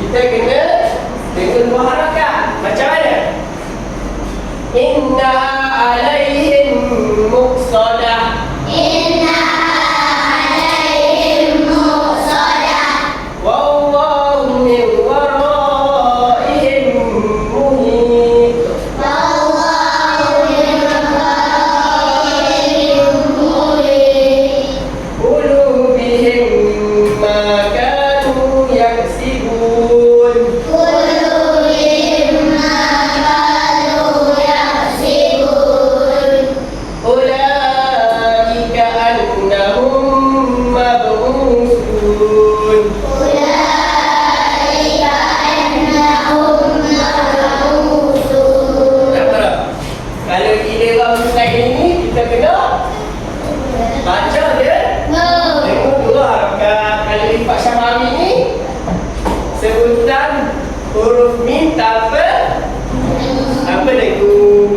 Kita kena dengan dua harakat. Macam mana? Inna alaihim muqsadah. Inna alaihim muqsadah. Wallahu min waraihim muhit. Wallahu min waraihim muhit. Qulubihim ma kanu yaksibun. Qulubihim ma kanu yaksibun. Ulaika annahum mab'uthun. Ulaika annahum mab'uthun. Nampak? Kalau kita orang slide ini, kita kena baca dia. Tengok dua harakat. Kalau lipat Syamawi ni, sebutan huruf mim tanpa apa lagu.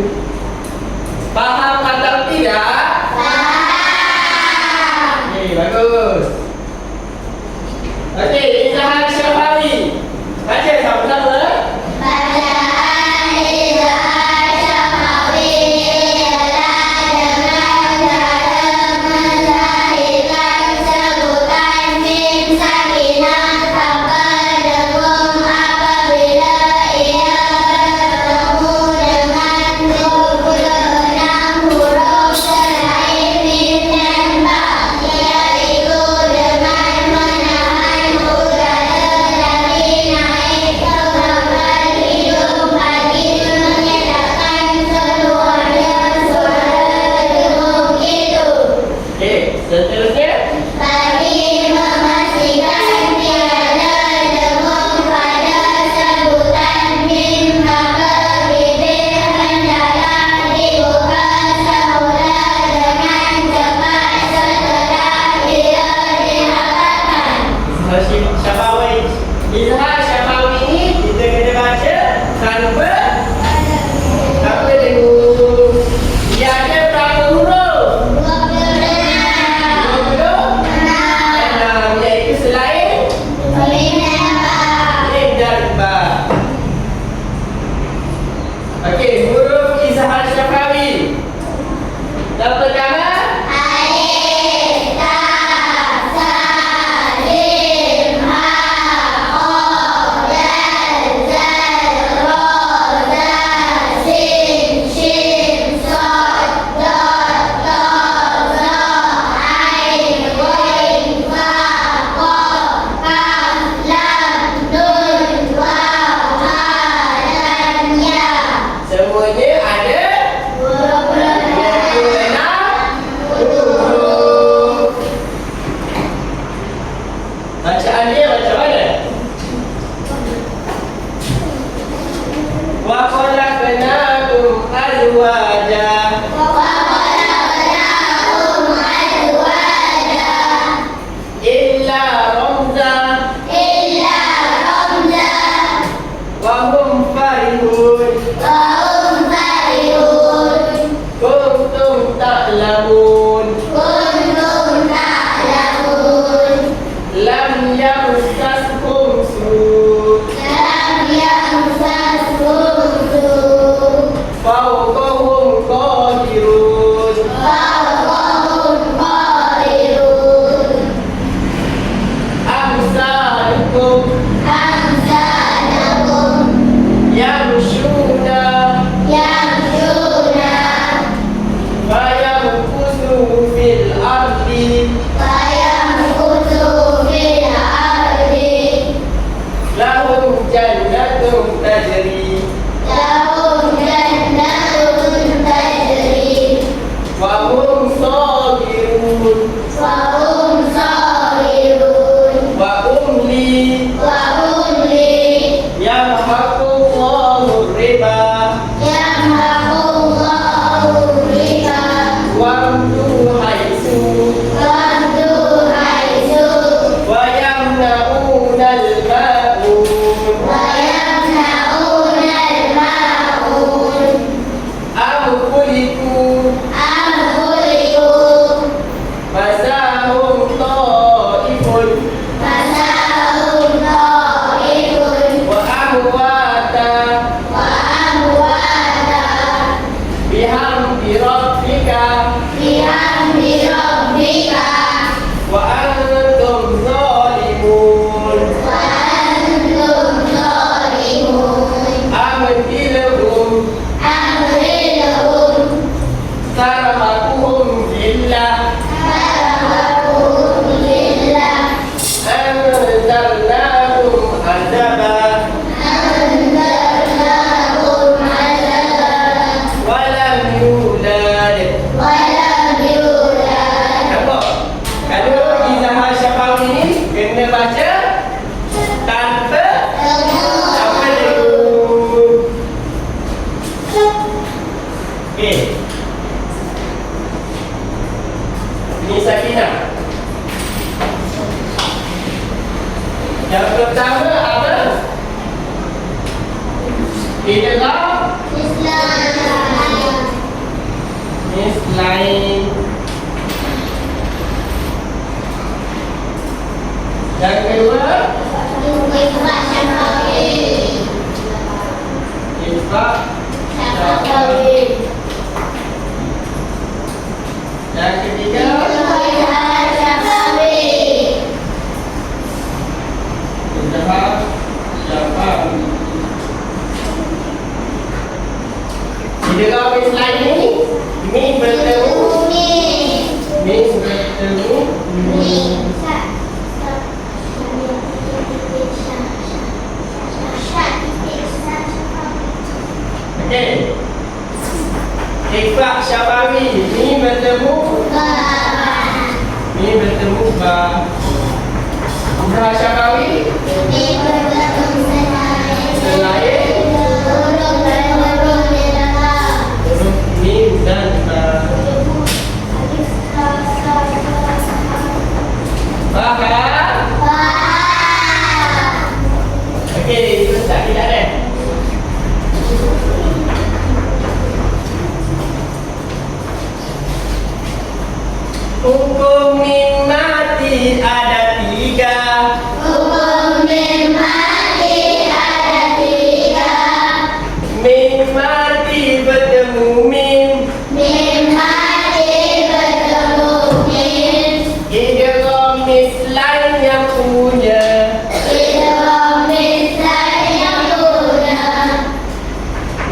Faham atau tidak? Faham. Okey, bagus. Okey, Izhar Syamawi. Baca sama-sama. Bacaan Izhar Syamawi adalah dengan cara menzahirkan sebutan mim sakinah tanpa dengung apabila ia bertemu dengan 26 huruf selain mim dan ba, yaitu dengan menahan udara dari naik ke pangkal hidung bagi mengenakan keluarnya suara dengung itu. Okey, seterusnya. Bagi memastikan tiada dengung pada sebutan mim, maka bibir hendaklah dibuka semula dengan cepat setelah ia dihafalkan. Izhar Syamawi ni kita kena baca tanpa dengung. Dia ada berapa huruf? 26, iaitu selain mim dan ba. Okey, huruf Izhar Syamawi. Yang pertama, Alif, Lam, Sa, Jim, Ha, Qaf, Dal, Zal, Ra, Dal, Sin, Shin, Sad, Dad, Ta, Za, Ain, Ghain, Fa, Qaf, Kaf, Lam, Nun, Waw, Ha, dan Ya. semuanya ada 26 huruf. Bacaan dia macam mana? Wa khalaqnakum azwaja. وَخَلَقْنَاهُمْ أَزْوَاجًا Illa ramza إِلَّا رَمْزًا wa hum farihun. وَهُمْ فَرِحُونَ Kuntum ta'lamun. كُنتُمْ تَعْلَمُونَ Lam yamsaskum su' لَمْ يَمْسَسْهُمْ سُوءٌ fawqahum qadirun. فَوْقَهُمْ قَاهِرُونَ Amsalukum أَمْثَالَكُمْ yamshuna يَمْشُونَ fayamkusu fil ardi وَيَمْكُثُوا فِي الْأَرْضِ lahum jannatun tajri لَهُمْ جَنَّاتٌ تَجْرِي wa hum sabirun وَهُمْ صَابِرُونَ wa umli وَأُمْلِي yamhaqullahu riba يَمْحَقُ اللَّهُ الرِّبَا wamdu haisu وَامْدُوا حَيْثُ wa yamna'una al-ma'un. وَيَمْنَعُونَ الْمَاعُونَ Am khuliqu أَمْ خُلِقُوا fasahum ta'ifun فَسَاهُمْ طَائِفٌ wa amwalun Idgham Islam. mislain. Yang kedua, Ikhfa syafawi. ikhfa Syafawi. Yang ketiga, Ikhfa syafawi. idgham syafawi. Idgham mislain ini mim bertemu, mim bertemu okey. Ikhfa syafawi mim bertemu ba. Idgham syafawi selain huruf mim dan ba. Faham? Okey, terus tak tidak deh. Hukum min mati ada 3. Min mati bertemu mim. Idgham mislain yang punya.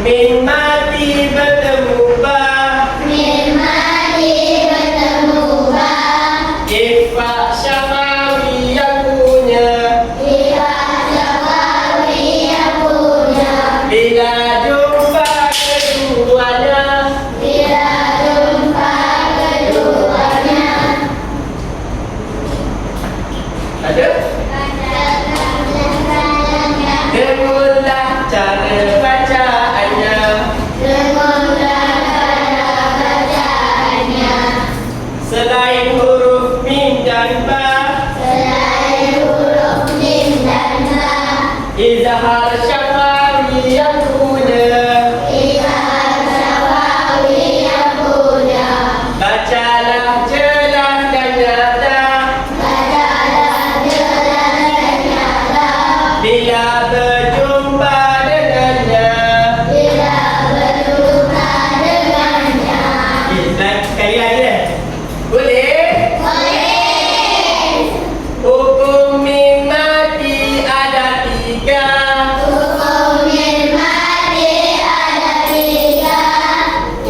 Min mati bertemu ba. Ikhfa syafawi yang punya. Bila jumpa keduanya. Ada? Dengarlah cara bacaannya. Selain huruf mim dan ba. Izhar syafawi yang punya. Bacalah jelas dan nyata. Bila berjumpa dengannya. Sekali lagi deh. Boleh? Hukum min mati ada 3.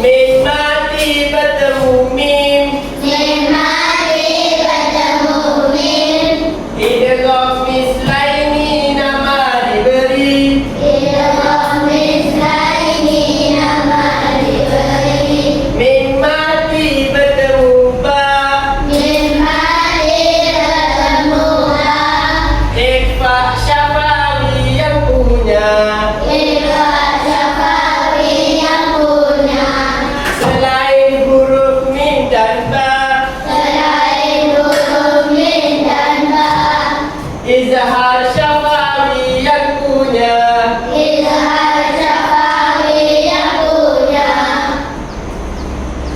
Min mati bertemu mim. Idgham mislaini nama diberi. Min mati bertemu ba. Ikhfa syafawi yang punya. Selain huruf mim dan ba. Izhar syafawi yang punya.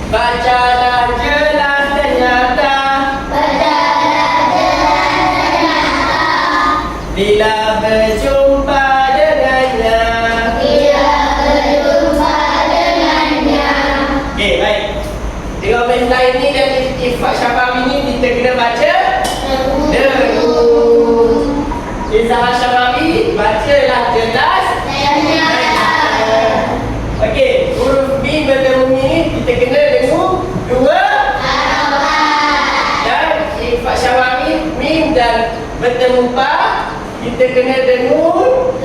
Bacalah jelas dan nyata. Bila berjumpa dengannya. Okey, baik. Dengan mislain ni dan ikhfa syafawi ni kita kena baca dengung. Izhar syafawi bacalah jelas. Okey, huruf mim bertemu mim kita kena dengung 2 dan ikhfa syafawi mim dan bertemu ba kita kena dengung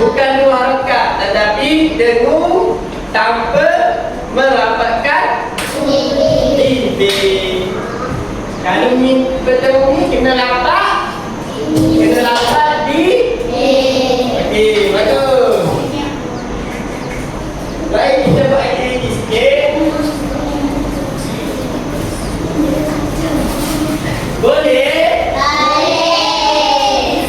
bukan 2 harakat tetapi dengung tanpa merapatkan bibir. Kalau mim bertemu mim kena rapat di. Okey, bagus. Baik, kita buat aktiviti sikit. Boleh? Baik.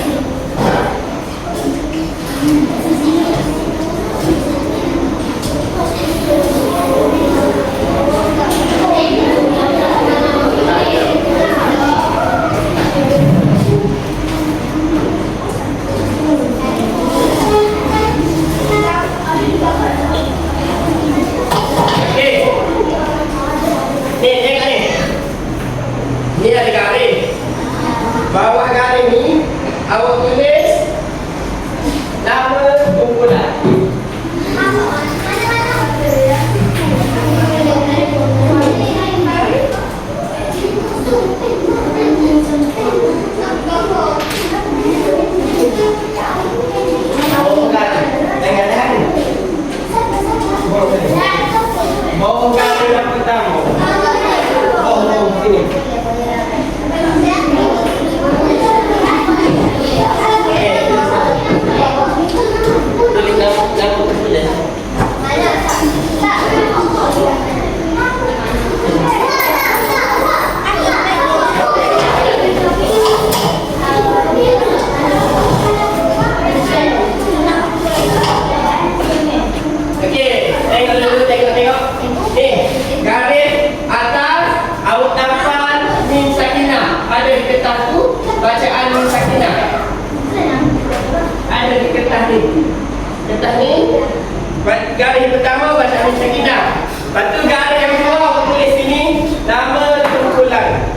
atas ni. Garis pertama baca Amin Sakinah. Lepas tu garis yang kedua awak tulis sini nama kumpulan.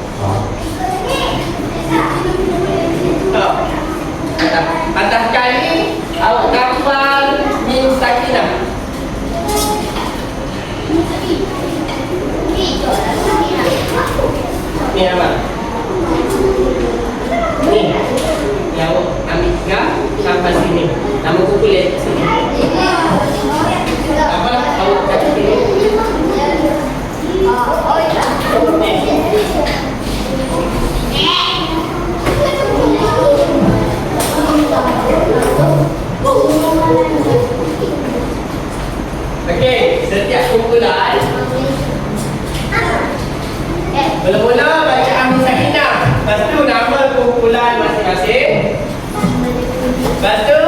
Atas kali awak gambar Min Sakinah. Ni apa? Ni. Yang awak ambil tiga sampai sini. Nama kumpulan sini. Apa awak kata sini? Okey, setiap kumpulan mula-mula baca Amin Sakinah. Lepas tu nama kumpulan masing-masing. Lepas tu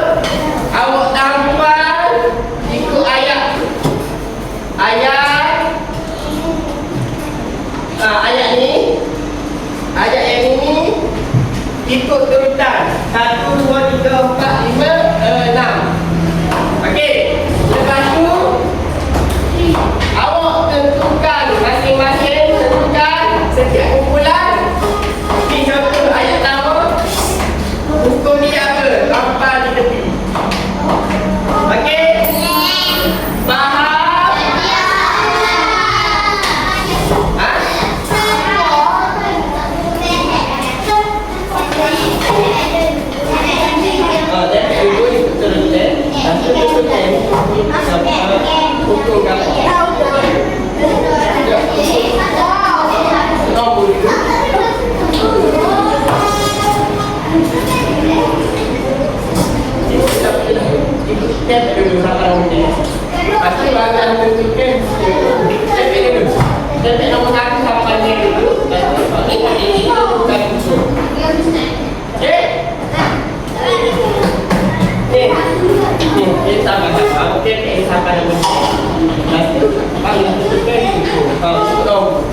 awak tampal ikut ayat. Ayat ni. Ayat yang ini ikut turutan 1, 2, 3, 4, 5, 6. Okey. Lepas tu awak tentukan masing-masing tentukan setiap kumpulan. Ini contoh ayat pertama. Hukum ni apa? Tampal di tepi. Okey? Faham? Ha? Jadi dulu ikut turutan. Satu turutan. Hukum apa? Step dulu sampai nombor ni. Pasti bahagian tentukan step ini dulu. Step nombor 1 sampai ni dulu. Ini bukan usul. Okey? Ini sampai apa? Okey, ini sampai nombor ni. Lepas tu, bahagian tentukan itu. Kalau belum.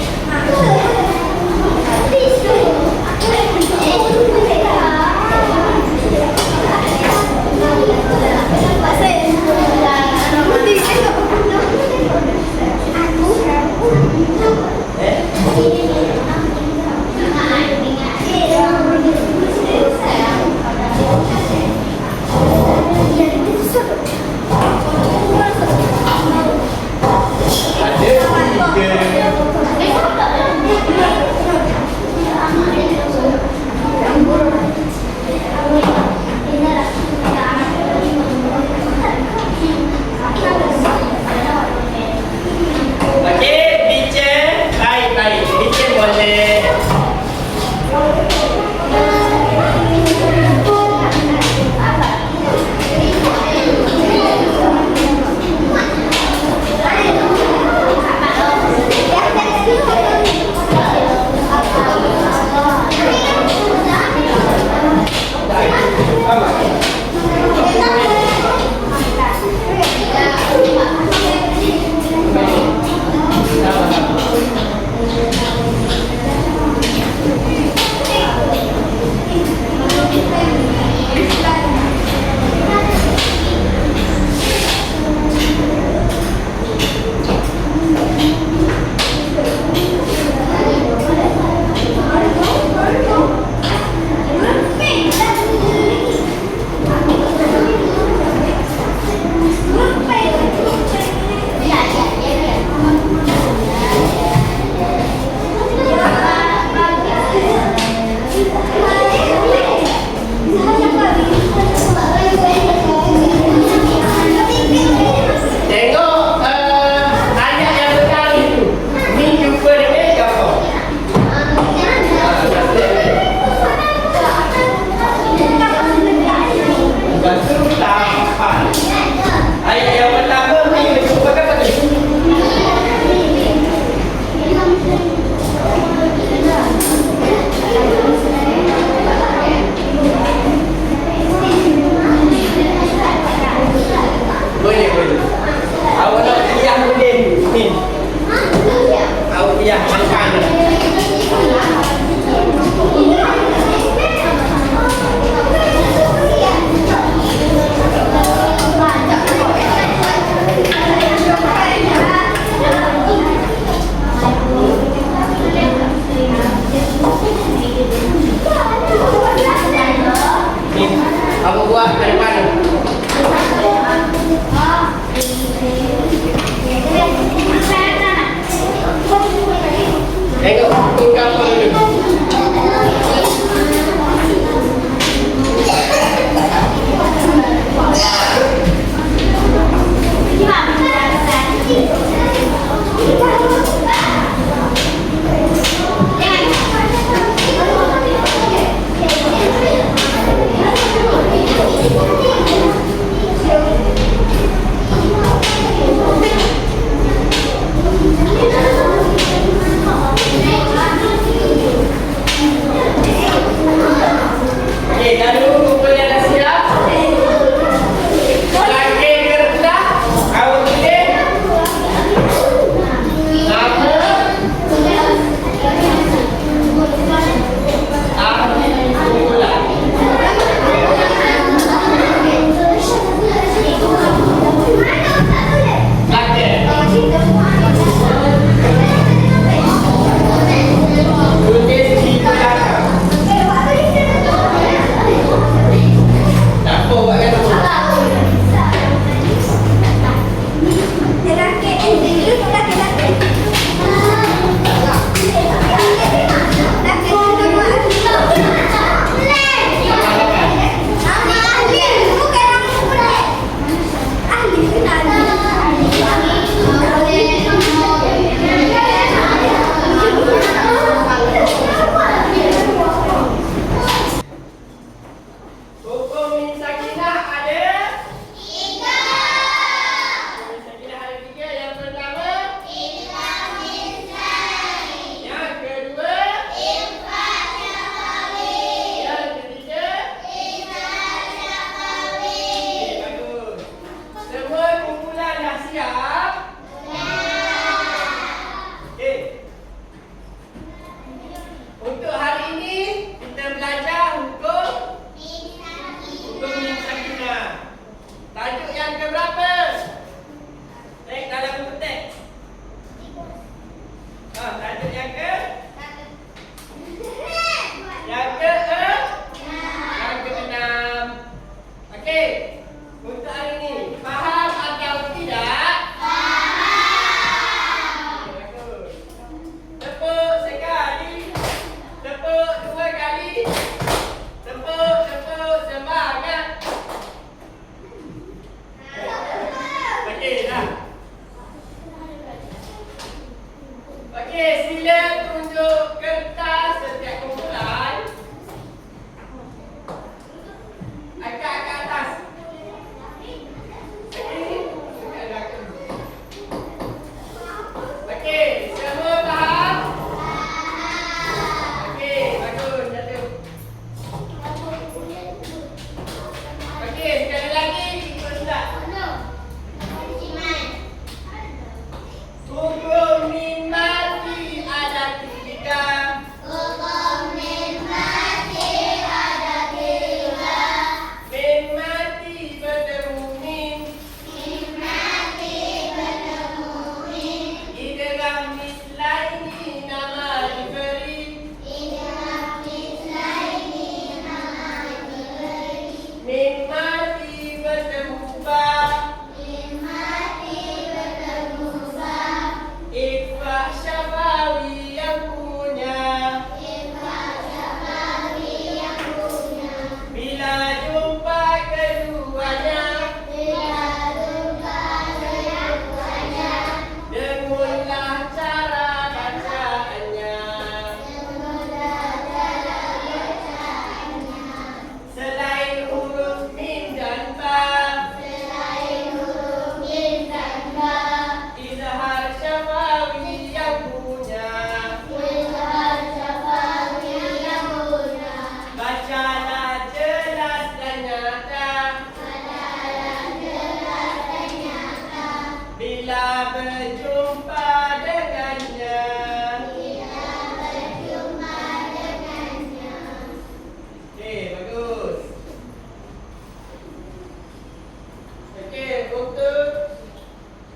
buka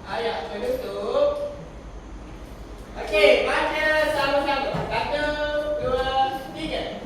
ayat penutup. Okey, baca sama-sama. 1, 2, 3.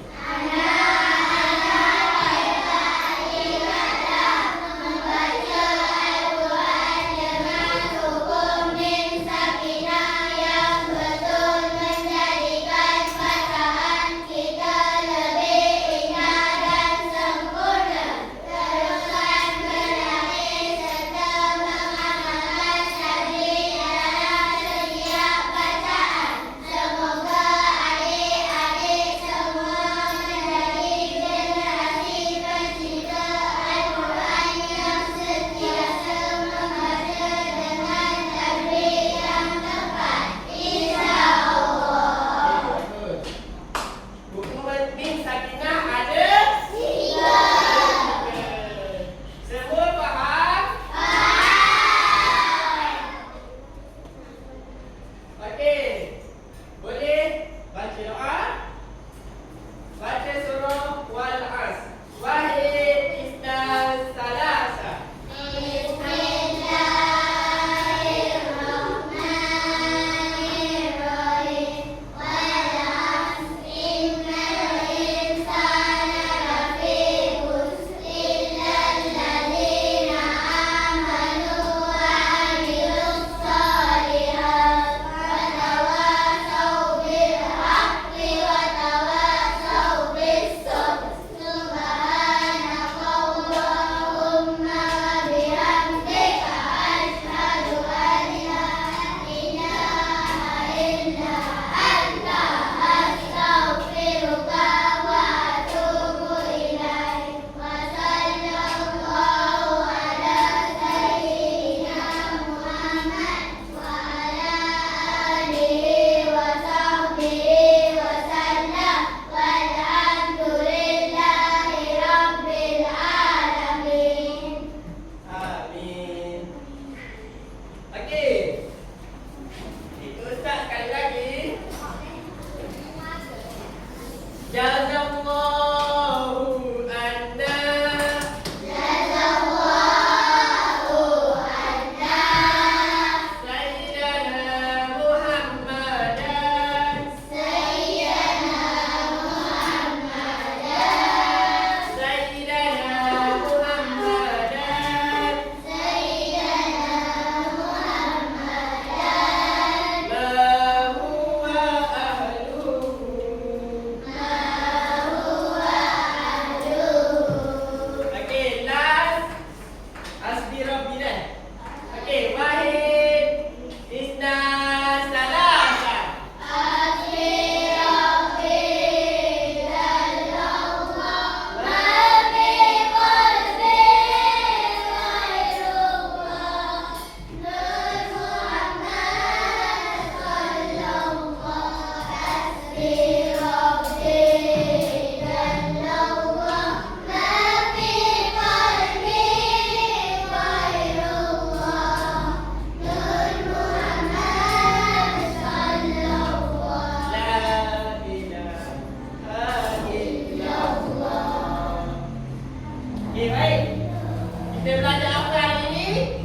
Okey, baik. Kita belajar apa hari ini?